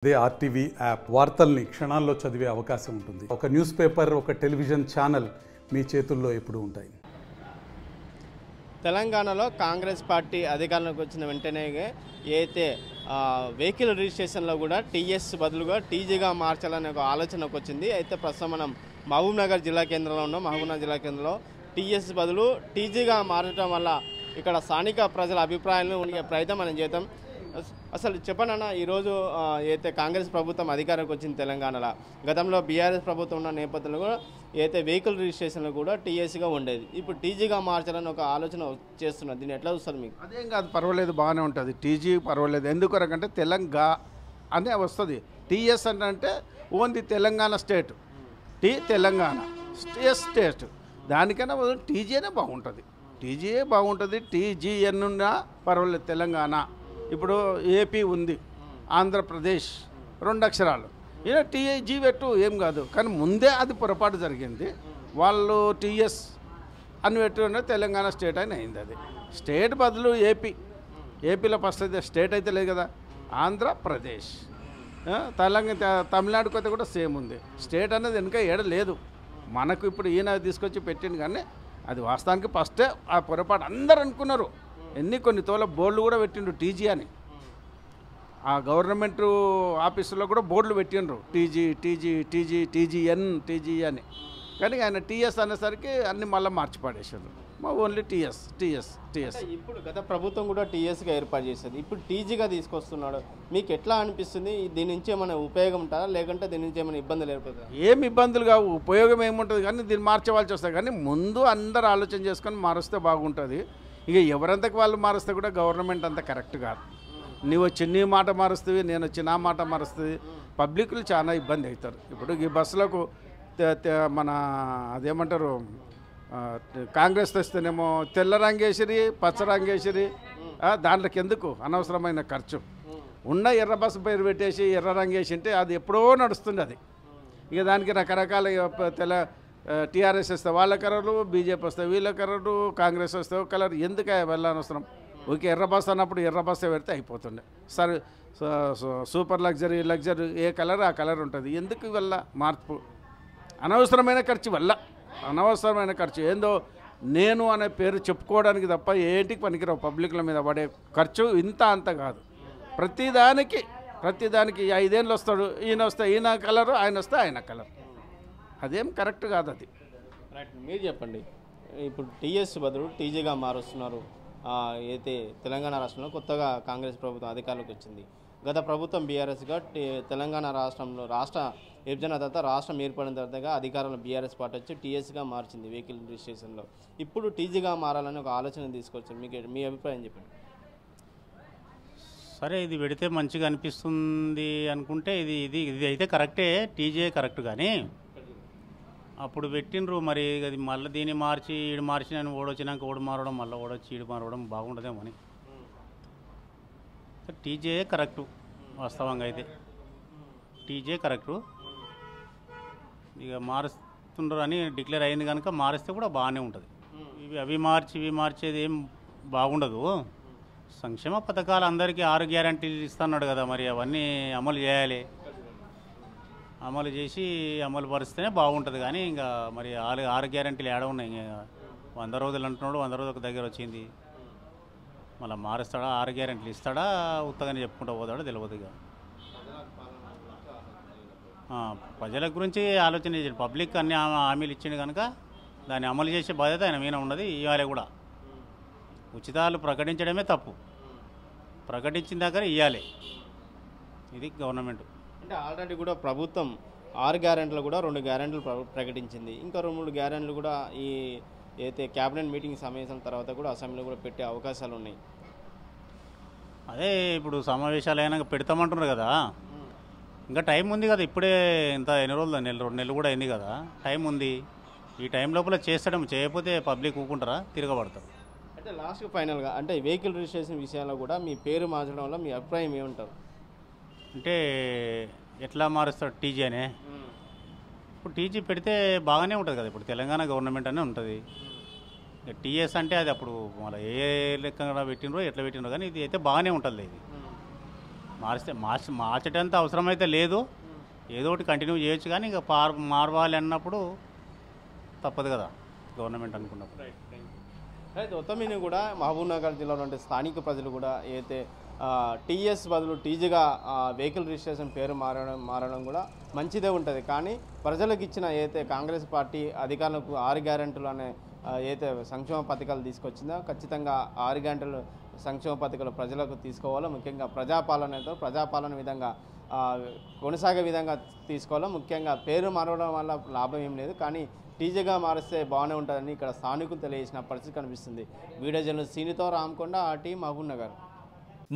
అదే RTV app వార్తల్ని క్షణాల్లో చదివే అవకాశం ఉంటుంది. ఒక న్యూస్ పేపర్, ఒక టెలివిజన్ ఛానల్ మీ చేతుల్లో ఎప్పుడూ ఉంటాయి. తెలంగాణలో కాంగ్రెస్ పార్టీ అధికారంలోకి వచ్చిన వెంటనే అయితే వెహికల్ రిజిస్ట్రేషన్లో కూడా టీఎస్ బదులుగా టీజీగా మార్చాలనే ఒక ఆలోచనకు వచ్చింది. అయితే ప్రస్తుతం మనం మహబూబ్నగర్ జిల్లా కేంద్రంలో ఉన్నాం. మహబూబ్నగర్ జిల్లా కేంద్రంలో టీఎస్ బదులు టీజీగా మారటం వల్ల ఇక్కడ స్థానిక ప్రజల అభిప్రాయాలను ఉండే ప్రయత్నం మనం చేద్దాం. అసలు చెప్పండి అన్న, ఈరోజు అయితే కాంగ్రెస్ ప్రభుత్వం అధికారంలోకి వచ్చింది తెలంగాణలో. గతంలో బీఆర్ఎస్ ప్రభుత్వం ఉన్న నేపథ్యంలో కూడా అయితే వెహికల్ రిజిస్ట్రేషన్లో కూడా టీఎస్గా ఉండేది. ఇప్పుడు టీజీగా మార్చాలని ఒక ఆలోచన చేస్తున్నారు. దీన్ని ఎట్లా చూస్తారు మీకు? అదేం కాదు, పర్వాలేదు, బాగానే ఉంటుంది. టీజీ పర్వాలేదు. ఎందుకొరకంటే తెలంగాణ అనే వస్తుంది. టీఎస్ అంటే only Telangana state, Telangana state. దానికన్నా టీజీనే బాగుంటుంది. టీజీయే బాగుంటుంది. టీజీఎన్ ఉన్నా పర్వాలేదు. తెలంగాణ ఇప్పుడు ఏపీ ఉంది, ఆంధ్రప్రదేశ్ 2 అక్షరాలు. ఇలా టీజీ పెట్టు ఏం కాదు. కానీ ముందే అది పొరపాటు జరిగింది. వాళ్ళు టీఎస్ అని పెట్టుకున్న తెలంగాణ స్టేట్ అని అయింది. అది స్టేట్ బదులు ఏపీలో ఫస్ట్ అయితే స్టేట్ అయితే లేదు కదా, ఆంధ్రప్రదేశ్. తమిళనాడుకి అయితే కూడా సేమ్ ఉంది. స్టేట్ అనేది వెనుక ఏడ లేదు. మనకు ఇప్పుడు ఈయన తీసుకొచ్చి పెట్టింది, కానీ అది వాస్తవానికి ఫస్టే ఆ పొరపాటు అందరు అనుకున్నారు. కొన్ని తోల బోర్డులు కూడా పెట్టిండ్రు టీజీ అని. ఆ గవర్నమెంట్ ఆఫీసులో కూడా బోర్డులు పెట్టిండ్రు టీజీఎన్ అని. కానీ ఆయన టీఎస్ అనేసరికి అన్ని మళ్ళీ మార్చి పడేసారు. Only TS. ఇప్పుడు గత ప్రభుత్వం కూడా టీఎస్గా ఏర్పాటు చేసేది, ఇప్పుడు టీజీగా తీసుకొస్తున్నాడు. మీకు ఎట్లా అనిపిస్తుంది? దీని నుంచి ఏమైనా ఉపయోగం ఉంటుందా, లేకుంటే దీని నుంచి ఏమైనా ఇబ్బందులు ఏర్పడుతుందా? ఏమి ఇబ్బందులు కావు, ఉపయోగం ఏముంటుంది. కానీ దీన్ని మార్చవలసి వస్తుంది. కానీ ముందు అందరు ఆలోచన చేసుకొని మారుస్తే బాగుంటుంది. ఇక ఎవరంతకు వాళ్ళు మారుస్తే కూడా గవర్నమెంట్ అంత కరెక్ట్ కాదు. నువ్వు చిన్న మాట మారుస్తుంది, నేను చిన్న మాట మారుస్తుంది. పబ్లిక్లు చాలా ఇబ్బంది అవుతారు. ఇప్పుడు ఈ బస్సులకు మన అదేమంటారు, కాంగ్రెస్ తెస్తేనేమో తెల్ల రంగేసిరి, పచ్చ రంగేసిరి. దాంట్లోకి ఎందుకు అనవసరమైన ఖర్చు? ఉన్న ఎర్ర బస్సు పేరు పెట్టేసి ఎర్ర రంగేసి అంటే అది ఎప్పుడో నడుస్తుంది. అది ఇక దానికి రకరకాల టీఆర్ఎస్ వస్తే వాళ్ళ కలరు, బీజేపీ వస్తే వీళ్ళ కలరు, కాంగ్రెస్ వస్తే కలర్. ఎందుకు వెళ్ళనవసరం? ఓకే, ఎర్ర బస్ అన్నప్పుడు ఎర్ర బస్సే పెడితే అయిపోతుండే. సరే, సూపర్ లగ్జరీ ఏ కలర్ ఆ కలర్ ఉంటుంది. ఎందుకు వల్ల మార్పు? అనవసరమైన ఖర్చు ఏందో నేను అనే పేరు చెప్పుకోవడానికి తప్ప ఏంటికి పనికిరావు. పబ్లిక్ల మీద పడే ఖర్చు ఇంత అంత కాదు. ప్రతిదానికి 5 ఏళ్ళు వస్తాడు, ఈయన వస్తే ఈయన కలరు, ఆయన వస్తే ఆయన కలర్. అదేం కరెక్ట్ కాదు. అది రైట్. మీరు చెప్పండి, ఇప్పుడు టీఎస్ బదులు టీజీగా మారుస్తున్నారు. అయితే తెలంగాణ రాష్ట్రంలో కొత్తగా కాంగ్రెస్ ప్రభుత్వం అధికారంలోకి వచ్చింది. గత ప్రభుత్వం బీఆర్ఎస్గా తెలంగాణ రాష్ట్రంలో రాష్ట్ర విభజన తర్వాత రాష్ట్రం ఏర్పడిన తర్వాతగా అధికారంలో బీఆర్ఎస్ పార్టీ వచ్చి టీఎస్గా మార్చింది వెహికల్ రిజిస్ట్రేషన్లో. ఇప్పుడు టీజీగా మారాలని ఒక ఆలోచన తీసుకొచ్చింది. మీ అభిప్రాయం చెప్పండి. సరే, ఇది పెడితే మంచిగా అనిపిస్తుంది అనుకుంటే ఇది అయితే కరెక్టే. TG correct. కానీ అప్పుడు పెట్టినరు మరి అది మళ్ళీ దీన్ని మార్చి ఈడు మార్చి నేను ఓడొచ్చినాక ఓడి మారడం, మళ్ళీ ఓడొచ్చి ఈడు మారడం బాగుంటుందేమో అని. TJ correct. వాస్తవంగా అయితే టీజే కరెక్టు. ఇక మారుస్తుండ్రు అని డిక్లేర్ అయింది కనుక మారిస్తే కూడా బాగానే ఉంటుంది. అవి మార్చేది ఏం బాగుండదు. సంక్షేమ పథకాలు అందరికీ 6 గ్యారంటీలు ఇస్తున్నాడు కదా, మరి అవన్నీ అమలు చేయాలి. అమలు చేసి అమలు పరిస్తేనే బాగుంటుంది. కానీ ఇంకా మరి 6 గ్యారంటీలు ఏడ ఉన్నాయి? ఇంకా 100 రోజులు అంటున్నాడు, 100 రోజులకు దగ్గర వచ్చింది. మళ్ళీ మారుస్తాడా, 6 గ్యారంటీలు ఇస్తాడా, ఉత్తగానే చెప్పుకుంటూ పోతాడో తెలియదు. ఇక ప్రజల గురించి ఆలోచన చేసి పబ్లిక్ అన్ని హామీలు ఇచ్చిండు కనుక దాన్ని అమలు చేసే బాధ్యత ఆయన మీద ఉన్నది. ఇవ్వాలి కూడా. ఉచితాలు ప్రకటించడమే తప్పు. ప్రకటించిన దగ్గర ఇవ్వాలి. ఇది గవర్నమెంట్. అంటే ఆల్రెడీ కూడా ప్రభుత్వం 6 గ్యారెంటీలు కూడా 2 గ్యారెంటీలు ప్రకటించింది. ఇంకా 2-3 గ్యారెంటీలు కూడా ఈ అయితే క్యాబినెట్ మీటింగ్ సమావేశం తర్వాత కూడా అసెంబ్లీలో కూడా పెట్టే అవకాశాలు ఉన్నాయి. అదే ఇప్పుడు సమావేశాలు అయినాక పెడతామంటున్నారు కదా. ఇంకా టైం ఉంది కదా. ఇప్పుడే ఇంత ఎన్ని రోజులు, 2 నెలలు కూడా అయింది కదా. టైం ఉంది. ఈ టైం లోపల చేయకపోతే పబ్లిక్ ఊకుంటారా, తిరగబడతారు. అంటే లాస్ట్ ఫైనల్గా అంటే వెహికల్ రిజిస్ట్రేషన్ విషయాల్లో కూడా మీ పేరు మార్చడం వల్ల మీ అభిప్రాయం ఏమంటారు? అంటే ఎట్లా మారుస్తాడు టీజీ అనే? ఇప్పుడు టీజీ పెడితే బాగానే ఉంటుంది కదా. ఇప్పుడు తెలంగాణ గవర్నమెంట్ అనే ఉంటుంది. టీఎస్ అంటే అది అప్పుడు మళ్ళీ ఏ లెక్క పెట్టినరో ఎట్లా పెట్టినరో, కానీ ఇది అయితే బాగానే ఉంటుంది. ఇది మార్చటంత అవసరమైతే లేదు, ఏదో ఒకటి కంటిన్యూ చేయొచ్చు. కానీ ఇక మారవాలి అన్నప్పుడు తప్పదు కదా గవర్నమెంట్ అనుకున్నప్పుడు. అయితే మొత్తం కూడా మహబూబ్నగర్ జిల్లాలో ఉండే స్థానిక ప్రజలు కూడా అయితే టీఎస్ బదులు టీజీగా వెహికల్ రిజిస్ట్రేషన్ పేరు మారడం కూడా మంచిదే ఉంటుంది. కానీ ప్రజలకు ఇచ్చిన ఏదైతే కాంగ్రెస్ పార్టీ అధికారులకు 6 గ్యారెంటీలు అనే ఏదైతే సంక్షేమ పథకాలు తీసుకొచ్చిందో ఖచ్చితంగా 6 గ్యారెంటీలు సంక్షేమ పథకాలు ప్రజలకు తీసుకోవాలో, ముఖ్యంగా ప్రజాపాలన విధంగా కొనసాగే విధంగా తీసుకోవాలో. ముఖ్యంగా పేరు మారడం వల్ల లాభం ఏం లేదు, కానీ టీజీగా మారిస్తే బాగానే ఉంటుందని ఇక్కడ స్థానికులు తెలియజేసిన పరిస్థితి కనిపిస్తుంది. వీడియో జర్నలిస్ట్ సీనితో రామకొండ, ఆర్టీ, మహబూబ్నగర్.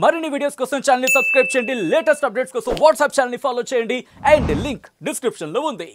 మరిన్ని వీడియోస్ కోసం ఛానల్ ని సబ్స్క్రైబ్ చేయండి, లేటెస్ట్ అప్డేట్స్ కోసం వాట్సాప్ ఛానల్ ని ఫాలో చేయండి అండ్ లింక్ డిస్క్రిప్షన్ లో ఉంది.